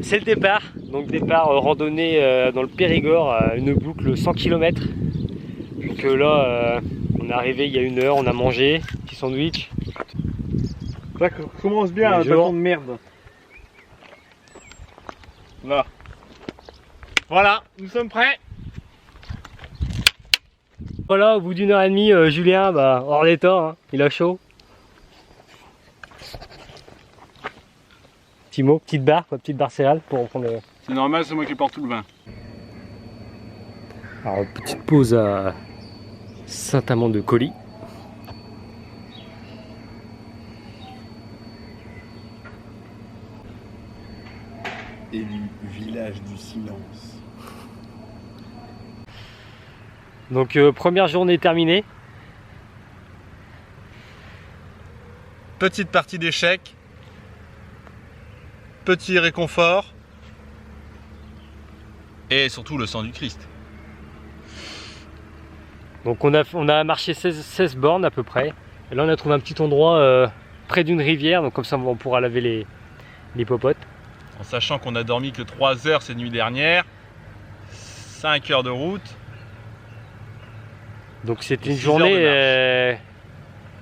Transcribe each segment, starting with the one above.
C'est le départ, donc départ randonnée dans le Périgord, une boucle 100 km. Donc là, on est arrivé il y a 1 heure, on a mangé, petit sandwich. Ça commence bien, un bâton de merde. Là. Voilà, nous sommes prêts. Voilà, au bout d'1 heure et demie, Julien, hors d'état, hein, il a chaud. Petit mot, petite barre céréale pour reprendre le... C'est normal, c'est moi qui porte tout le vin. Alors, petite pause à Saint-Amand-de-Coly. Et du village du silence. Donc première journée terminée. Petite partie d'échecs. Petit réconfort. Et surtout le sang du Christ. Donc on a marché 16 bornes à peu près. Et là on a trouvé un petit endroit près d'une rivière. Donc comme ça on pourra laver les popotes. En sachant qu'on a dormi que 3 heures cette nuit dernière. 5 heures de route. Donc c'était une journée...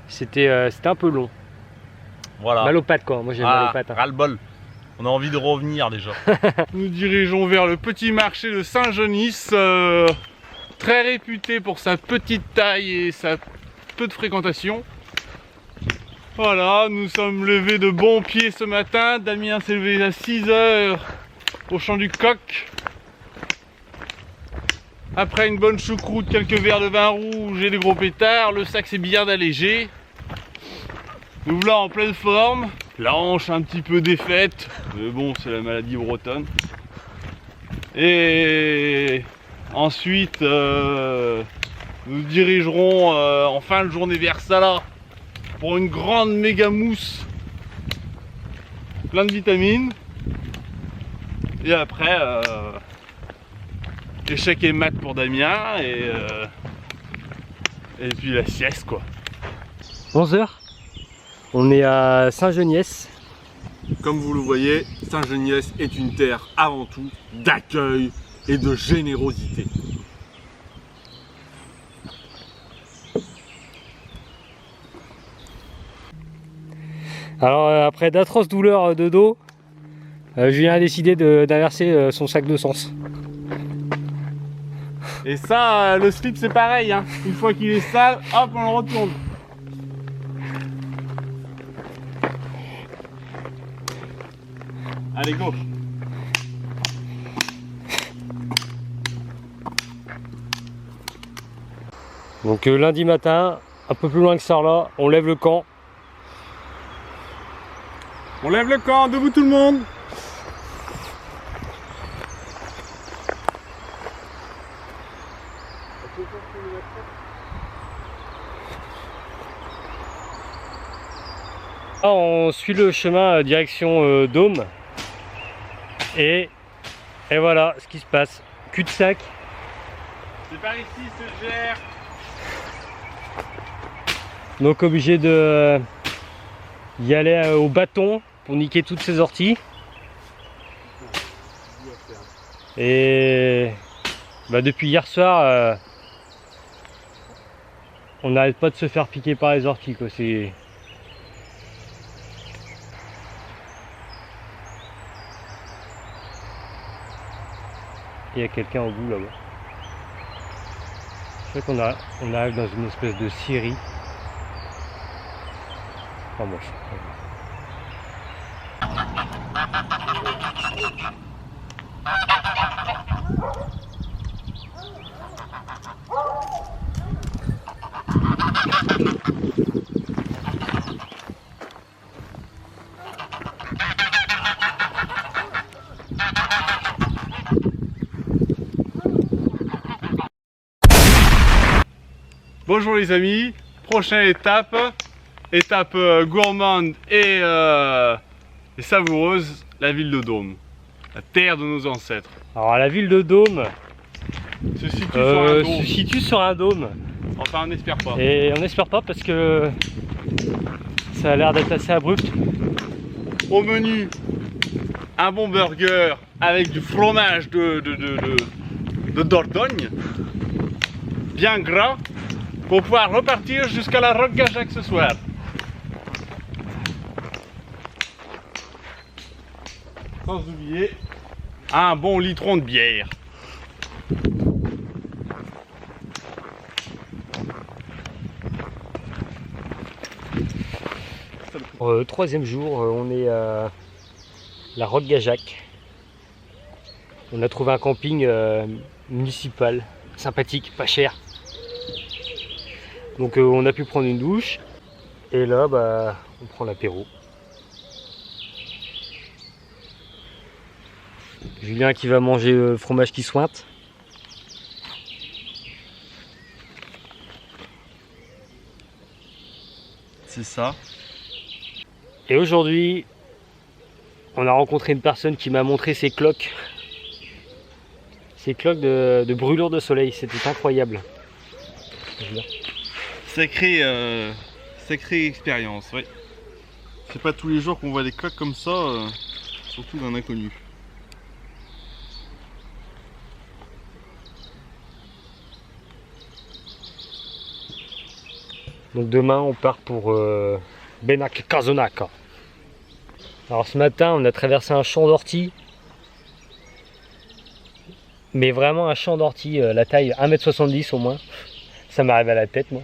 c'était un peu long. Voilà. Mal aux pattes quoi. Moi j'ai mal aux pattes. Hein. Ras-le-bol. On a envie de revenir déjà. Nous dirigeons vers le petit marché de Saint-Genis, très réputé pour sa petite taille et sa peu de fréquentation. Voilà, nous sommes levés de bon pied ce matin. Damien s'est levé à 6 heures au champ du Coq. Après une bonne choucroute, quelques verres de vin rouge et des gros pétards, le sac s'est bien allégé. Nous voilà en pleine forme. La hanche un petit peu défaite, mais bon, c'est la maladie bretonne. Et ensuite, nous dirigerons en fin de journée vers Salah pour une grande méga mousse, plein de vitamines. Et après, échec et mat pour Damien et puis la sieste quoi. 11 h. On est à Saint-Geniès. Comme vous le voyez, Saint-Geniès est une terre avant tout d'accueil et de générosité. Alors après d'atroces douleurs de dos, Julien a décidé d'inverser son sac de sens. Et ça, le slip c'est pareil, hein. Une fois qu'il est sale, hop, on le retourne. Allez, go! Donc lundi matin, un peu plus loin que ça là, on lève le camp. On lève le camp, debout tout le monde! Là, on suit le chemin direction Dôme. Et voilà ce qui se passe. Cul-de-sac. C'est par ici, ce gère. Donc obligé de y aller au bâton pour niquer toutes ces orties. Et depuis hier soir, on n'arrête pas de se faire piquer par les orties quoi. C'est... Il y a quelqu'un au bout là-bas. Je sais qu'on arrive dans une espèce de scierie. Enfin bon, Bonjour les amis, prochaine étape gourmande et savoureuse, la ville de Dôme, la terre de nos ancêtres. alors la ville de Dôme se situe sur un dôme. se situe sur un dôme. Enfin on n'espère pas. Et on n'espère pas parce que ça a l'air d'être assez abrupt. Au menu, un bon burger avec du fromage de Dordogne, bien gras, pour pouvoir repartir jusqu'à la Roque Gageac ce soir. Sans oublier un bon litron de bière. Troisième jour, on est à la Roque Gageac. On a trouvé un camping municipal, sympathique, pas cher. Donc on a pu prendre une douche. Et là, bah, on prend l'apéro. Julien qui va manger le fromage qui sointe. C'est ça. Et aujourd'hui, on a rencontré une personne qui m'a montré ses cloques. Ses cloques de brûlure de soleil, c'était incroyable. Sacrée expérience, oui. C'est pas tous les jours qu'on voit des cloques comme ça, surtout d'un inconnu. Donc demain, on part pour Benak Kazonaka. Alors ce matin, on a traversé un champ d'ortie. Mais vraiment un champ d'ortie, la taille 1,70 m au moins. Ça m'arrive à la tête, moi.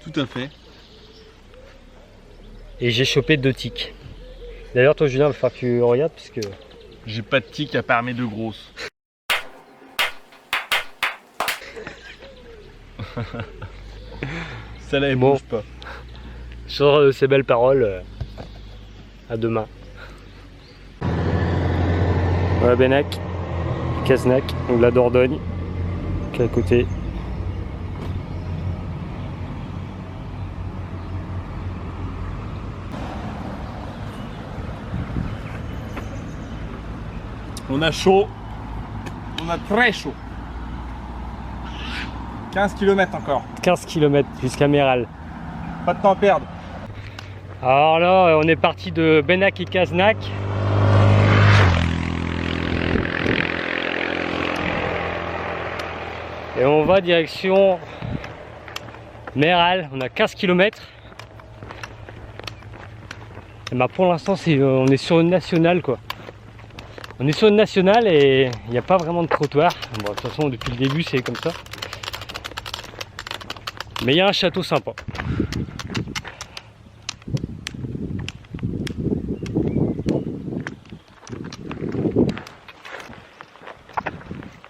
Tout à fait. Et j'ai chopé 2 tiques. D'ailleurs, toi, Julien, il va falloir que tu regardes parce que J'ai pas de tiques à part mes 2 grosses. Celle-là, elle Bon. bouge pas. sur ces belles paroles, à demain. Voilà Benak, Caznac, donc la Dordogne, qui est à côté. On a chaud. On a très chaud. 15 km encore. 15 km jusqu'à Méral. Pas de temps à perdre. Alors là, on est parti de Benak et Caznac. Et on va direction Méral, on a 15 km. Et bah pour l'instant, on est sur une nationale quoi. On est sur une nationale et il n'y a pas vraiment de trottoir. Bon, de toute façon, depuis le début, c'est comme ça. Mais il y a un château sympa.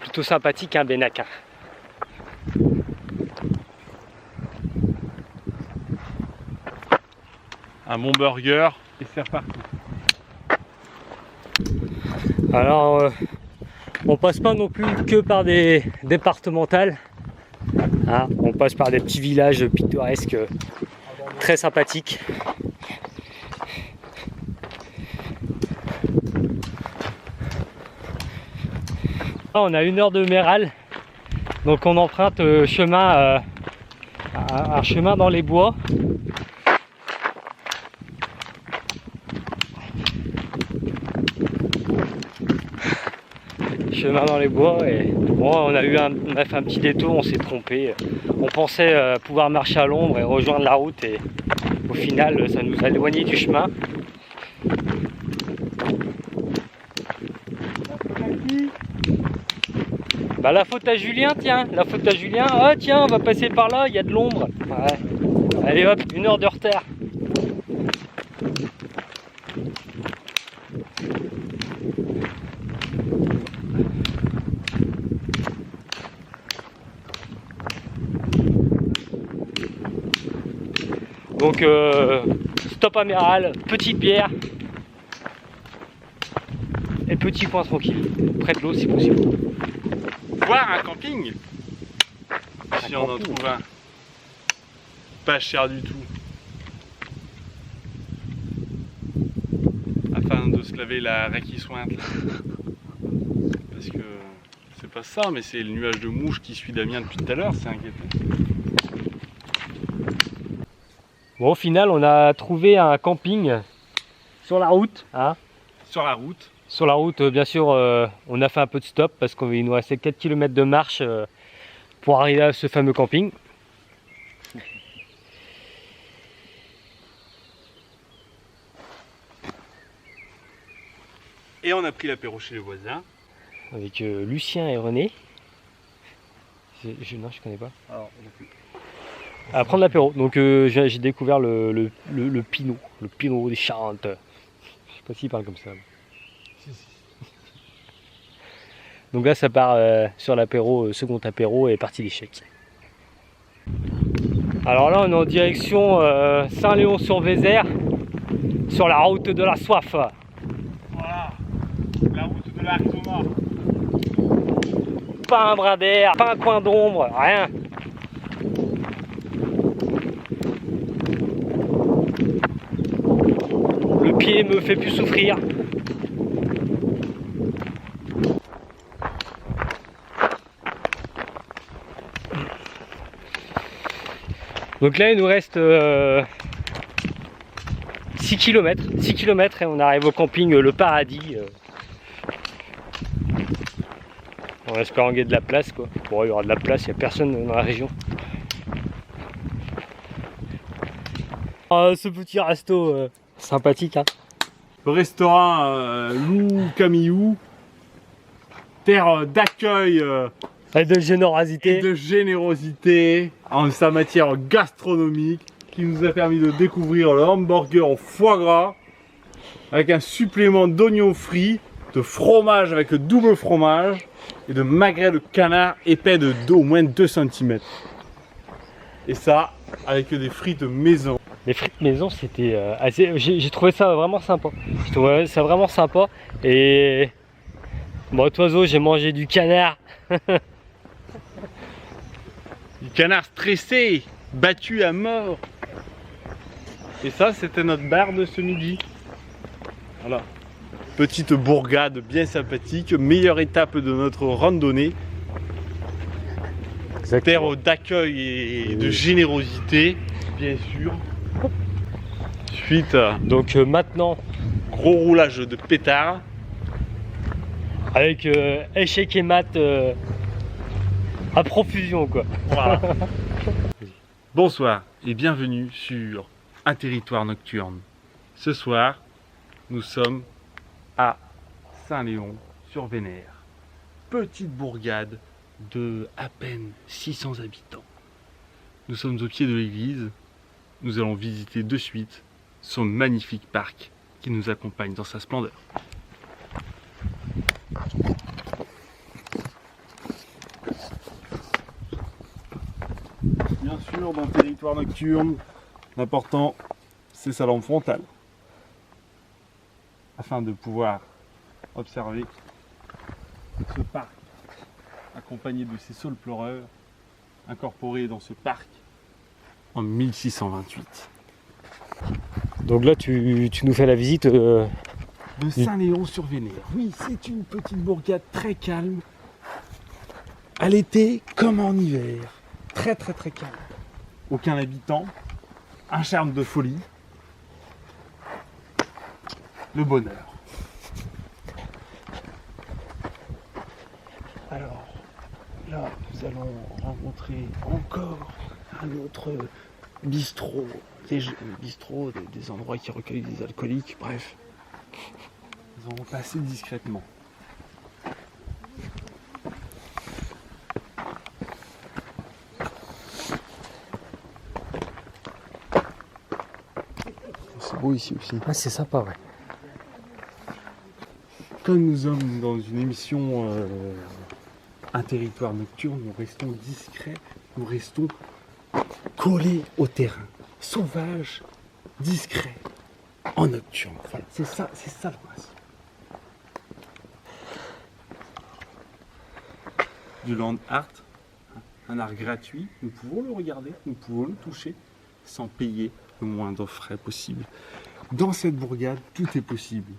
Plutôt sympathique, hein, Benak. Un bon burger et c'est reparti. Alors, on passe pas non plus que par des départementales. Hein, on passe par des petits villages pittoresques très sympathiques. On a 1 heure de Méral, donc on emprunte un chemin dans les bois. Chemin dans les bois et bon, on a fait un petit détour, on s'est trompé. On pensait pouvoir marcher à l'ombre et rejoindre la route et au final ça nous a éloigné du chemin. Bah la faute à Julien, tiens, la faute à Julien. Ah tiens, on va passer par là, il y a de l'ombre. Ouais. Allez hop, 1 heure de retard. Donc stop à Méral, petite bière et petit coin tranquille, près de l'eau si possible. Voir un camping. Si on en trouve un. Pas cher du tout. Afin de se laver la raie qui sointe. Parce que c'est pas ça, mais c'est le nuage de mouche qui suit Damien depuis tout à l'heure, c'est inquiétant. Bon, au final, on a trouvé un camping sur la route, hein, sur la route. Sur la route, bien sûr, on a fait un peu de stop parce qu'il nous restait 4 km de marche pour arriver à ce fameux camping. Et on a pris l'apéro chez les voisins. Avec Lucien et René. Non, je connais pas. Alors, À prendre l'apéro. Donc j'ai découvert le pinot. Le pinot des Charentes. Je sais pas s'il parle comme ça. Donc là ça part sur l'apéro, second apéro et partie d'échecs. Alors là on est en direction Saint-Léon-sur-Vézère, sur la route de la soif. voilà, la route de l'Arizona. Pas un brin d'air, pas un coin d'ombre, rien. Le pied me fait plus souffrir. Donc là il nous reste 6 km et on arrive au camping Le Paradis. En espérant qu'il y ait de la place quoi. Bon il y aura de la place, il n'y a personne dans la région. Ah, ce petit resto sympathique hein. Le restaurant Lou Camillou, terre d'accueil Et de générosité. et de générosité en sa matière gastronomique, qui nous a permis de découvrir le hamburger au foie gras avec un supplément d'oignons frits, de fromage avec le double fromage et de magret de canard épais d'au moins 2 cm. Et ça avec des frites maison. Les frites maison c'était assez. J'ai trouvé ça vraiment sympa. Je trouvais ça vraiment sympa. Et bon, oiseau, j'ai mangé du canard. Du canard stressé, battu à mort. Et ça, c'était notre bar de ce midi. Voilà. Petite bourgade bien sympathique, meilleure étape de notre randonnée. Terre d'accueil et de générosité, bien sûr. Suite à Donc maintenant, gros roulage de pétards. avec échec et mat à profusion quoi. Voilà. Bonsoir et bienvenue sur Un territoire nocturne. Ce soir, nous sommes à Saint-Léon-sur-Vénère. Petite bourgade de à peine 600 habitants. Nous sommes au pied de l'église. Nous allons visiter de suite son magnifique parc qui nous accompagne dans sa splendeur. Bien sûr, dans le territoire nocturne, l'important c'est sa lampe frontale, afin de pouvoir observer ce parc accompagné de ces saules pleureurs incorporés dans ce parc en 1628. Donc là tu nous fais la visite De Saint-Léon-sur-Vénère. Oui, c'est une petite bourgade très calme, à l'été comme en hiver. Très calme. Aucun habitant, un charme de folie, le bonheur. Alors, là, nous allons rencontrer encore un autre bistrot, des endroits qui recueillent des alcooliques, bref. Nous allons passer discrètement. C'est beau ici aussi. Ah c'est sympa ouais. Comme nous sommes dans une émission Un territoire nocturne, nous restons discrets, nous restons collés au terrain, sauvages, discrets, en nocturne. Voilà, c'est ça le principe. Du land art, un art gratuit, nous pouvons le regarder, nous pouvons le toucher sans payer le moindre frais possible. Dans cette bourgade, tout est possible.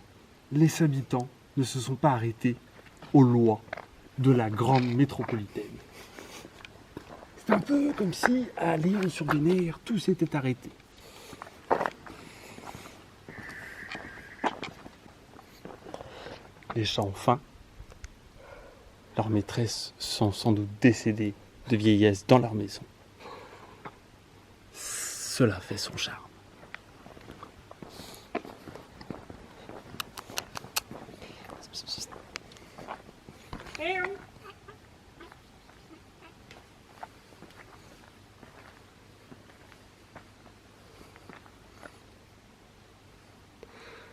Les habitants ne se sont pas arrêtés aux lois de la grande métropolitaine. C'est un peu comme si à Léon-sur-Vénère, tout s'était arrêté. Les chats ont faim. Leurs maîtresses sont sans doute décédées de vieillesse dans leur maison. Cela fait son charme.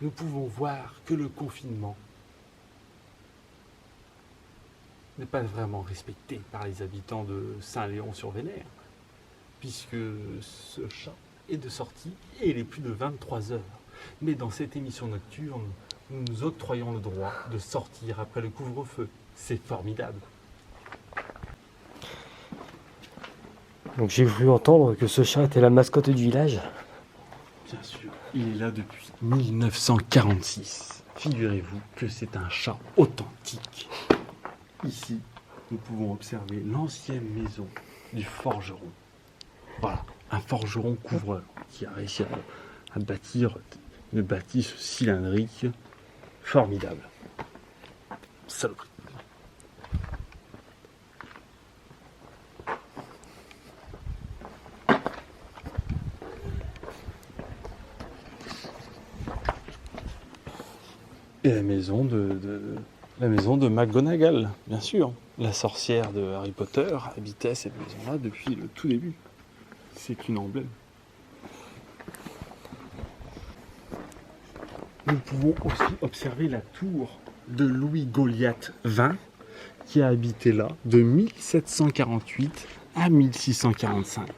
Nous pouvons voir que le confinement n'est pas vraiment respecté par les habitants de Saint-Léon-sur-Vénère, puisque ce chat est de sortie et il est plus de 23 heures. Mais dans cette émission nocturne, nous nous octroyons le droit de sortir après le couvre-feu. C'est formidable. Donc j'ai cru entendre que ce chat était la mascotte du village. Bien sûr, il est là depuis 1946. Figurez-vous que c'est un chat authentique. Ici, nous pouvons observer l'ancienne maison du forgeron. Voilà, un forgeron couvreur qui a réussi à bâtir une bâtisse cylindrique formidable. Saloperie. Et la maison de McGonagall, bien sûr. La sorcière de Harry Potter habitait cette maison-là depuis le tout début. C'est une emblème. Nous pouvons aussi observer la tour de Louis Goliath 20 qui a habité là de 1748 à 1645.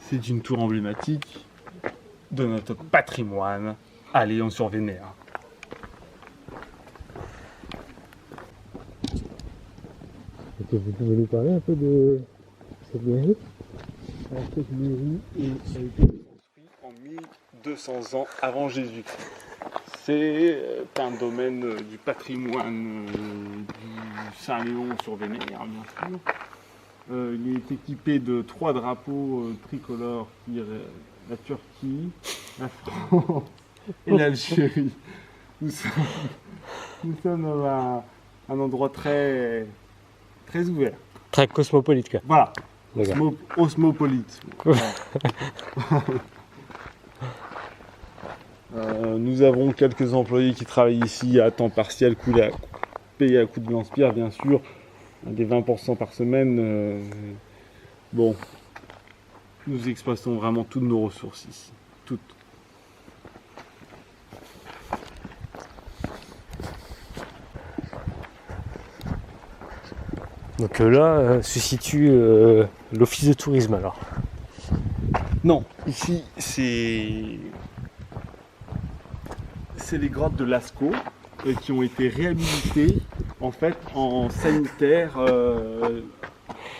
C'est une tour emblématique de notre patrimoine à Léon-sur-Vénère. Vous pouvez nous parler un peu de cette mairie? Alors, cette mairie a été construite en 1200 ans avant Jésus-Christ. C'est un domaine du patrimoine du Saint-Léon-sur-Vénère, bien sûr. Il est équipé de 3 drapeaux tricolores qui la Turquie, la France et l'Algérie. Nous sommes à un endroit très ouvert. Très cosmopolite, quoi. Voilà. D'accord. Osmopolite. Voilà. Nous avons quelques employés qui travaillent ici à temps partiel, payés à coup de lance-pierre, bien sûr, des 20% par semaine. Bon, nous exploitons vraiment toutes nos ressources ici, toutes. Donc là se situe l'office de tourisme alors. Non, ici c'est les grottes de Lascaux qui ont été réhabilitées en fait en sanitaire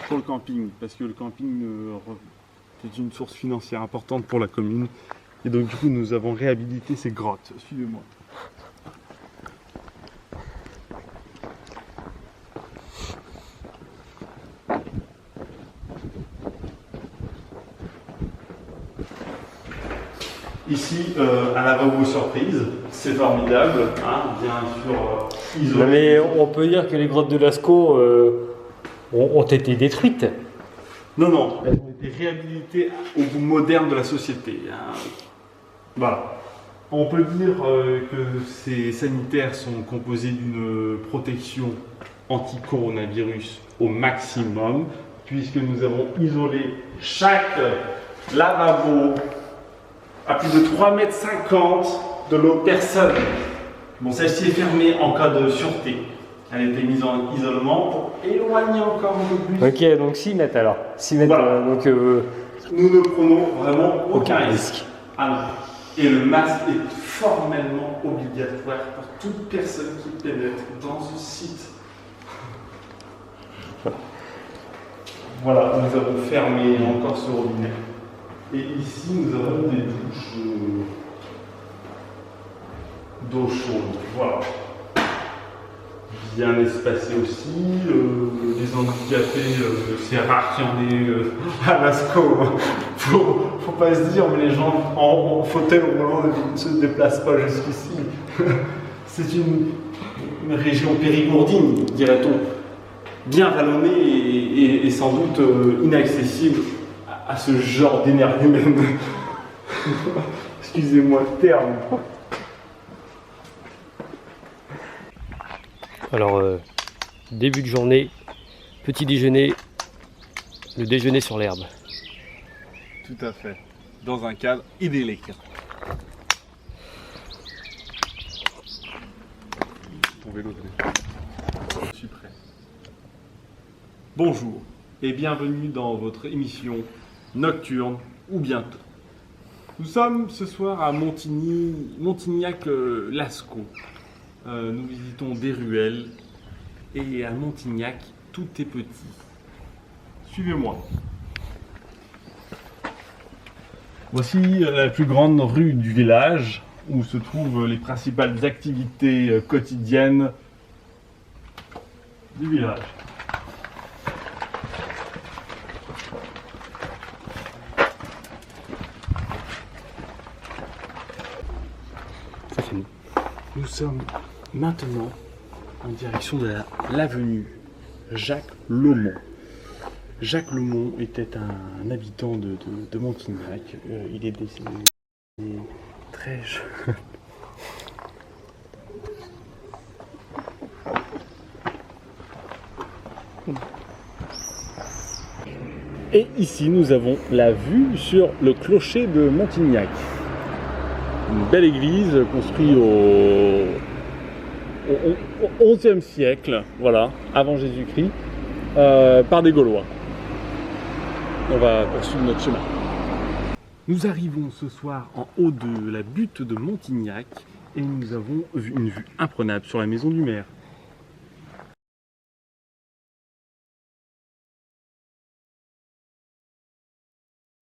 pour le camping, parce que le camping est une source financière importante pour la commune, et donc du coup nous avons réhabilité ces grottes. Suivez-moi. Ici, un lavabo surprise, c'est formidable, hein, bien sûr isolé. Non, mais on peut dire que les grottes de Lascaux ont été détruites. Non, elles ont été réhabilitées au goût moderne de la société. Hein. Voilà. On peut dire que ces sanitaires sont composés d'une protection anti-coronavirus au maximum, puisque nous avons isolé chaque lavabo à plus de 3,50 m de l'autre personne. Bon, celle-ci est fermée en cas de sûreté. Elle a été mise en isolement pour éloigner encore un peu plus. Ok, donc 6 mètres alors. 6 mètres, voilà. Donc nous ne prenons vraiment aucun risque. risque. Alors, et le masque est formellement obligatoire pour toute personne qui pénètre dans ce site. Voilà, nous avons fermé encore ce robinet. Et ici, nous avons des douches d'eau chaude. Voilà. Bien espacé aussi. Les handicapés, c'est rare qu'il y en ait à Lascaux. Faut pas se dire, mais les gens en fauteuil roulant ne se déplacent pas jusqu'ici. C'est une région périgourdine, dirait-on, bien vallonnée et sans doute inaccessible à ce genre d'énergumène. Excusez-moi le terme. Alors, début de journée, petit déjeuner, le déjeuner sur l'herbe. Tout à fait. Dans un cadre idyllique. Ton vélo, je suis prêt. Bonjour et bienvenue dans votre émission nocturne ou bientôt. Nous sommes ce soir à Montignac-Lascaux. Nous visitons des ruelles et à Montignac, tout est petit. Suivez-moi. Voici la plus grande rue du village où se trouvent les principales activités quotidiennes du village. Ça c'est nous. Nous sommes maintenant en direction de l'avenue Jacques Laumont. Jacques Laumont était un habitant de Montignac. Il est décédé très jeune. Et ici, nous avons la vue sur le clocher de Montignac. Une belle église construite au XIe siècle, voilà, avant Jésus-Christ, par des Gaulois. On va poursuivre notre chemin. Nous arrivons ce soir en haut de la butte de Montignac et nous avons une vue imprenable sur la maison du maire.